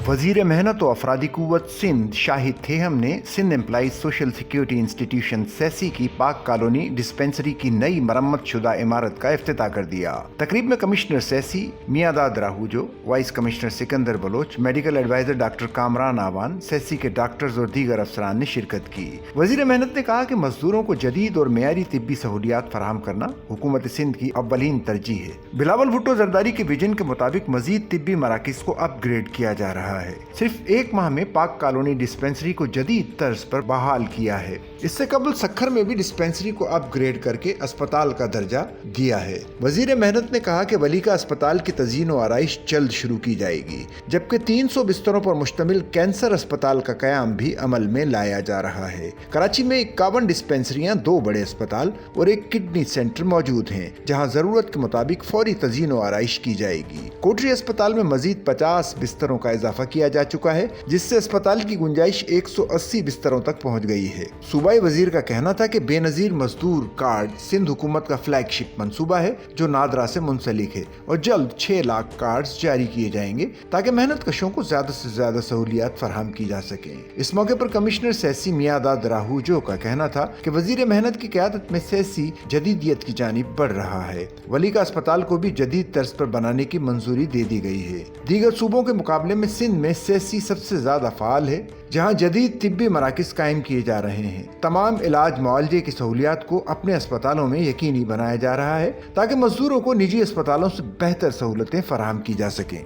वजीर मेहनत और अफरादी कुव्वत सिंध शाहिद थेहम ने Sindh employees social security institution SESSI की पाक कॉलोनी डिस्पेंसरी की नई मरम्मत शुदा इमारत का इफ्तिताह कर दिया। तकरीब में commissioner SESSI Miandad Rahujo, vice commissioner Sikandar Baloch, medical adviser doctor Kamran Awan, SESSI के डॉक्टर्स और दीगर अफसरान ने शिरकत की। वजीर मेहनत ने कहा कि मजदूरों को जदीद और मेयारी तिब्बी सहूलियात फराहम करना हुकूमत सिंध की अव्वलीन तरजीह है। बिलावल भुट्टो जरदारी के विजन के मुताबिक मजीद तिब्बी मराकिज को अपग्रेड किया जा रहा है। सिर्फ एक माह में पाक कॉलोनी डिस्पेंसरी को जदीद तर्ज पर बहाल किया है। इससे कबल सखर में भी डिस्पेंसरी को अपग्रेड करके अस्पताल का दर्जा दिया है। वजीर मेहनत ने कहा कि वलीका अस्पताल की तज़ीन व आराइश जल्द शुरू की जाएगी, जबकि 300 बिस्तरों पर मुश्तमिल कैंसर अस्पताल का कयाम भी अमल में लाया जा रहा है। कराची में 51 डिस्पेंसरियां, 2 बड़े अस्पताल और 1 किडनी सेंटर मौजूद हैं, जहां जरूरत के मुताबिक फौरी तज़ीन व आराइश की जाएगी। कोटरी अस्पताल में मजीद 50 बिस्तरों का इजाफा किया जा चुका है, जिससे अस्पताल की गुंजाइश 180 बिस्तरों तक पहुंच गई है। सूबाई वजीर का कहना था कि बेनजीर मजदूर कार्ड सिंध हुकूमत का फ्लैगशिप मंसूबा है, जो नादरा से मुंसलिक है, और जल्द 6 लाख कार्ड्स जारी किए जाएंगे ताकि मेहनत कशों को ज्यादा से ज्यादा सहूलियात फराहम की जा सके। इस मौके पर कमिश्नर सेसी मियादाद राहूजो का कहना था कि वजीर मेहनत की क़यादत में सेसी जदीदियत की जानिब बढ़ रहा है। वली का अस्पताल को भी जदीद तर्ज पर बनाने की मंजूरी दे दी गई है। दीगर सूबों के मुकाबले में सिंध में सेसी सबसे ज्यादा फाल है, जहां जदीद तिब्बी मराकिज कायम किए जा रहे हैं। तमाम इलाज मुआलजे की सहूलियात को अपने अस्पतालों में यकीनी बनाया जा रहा है ताकि मजदूरों को निजी अस्पतालों से बेहतर सहूलतें फराहम की जा सकें।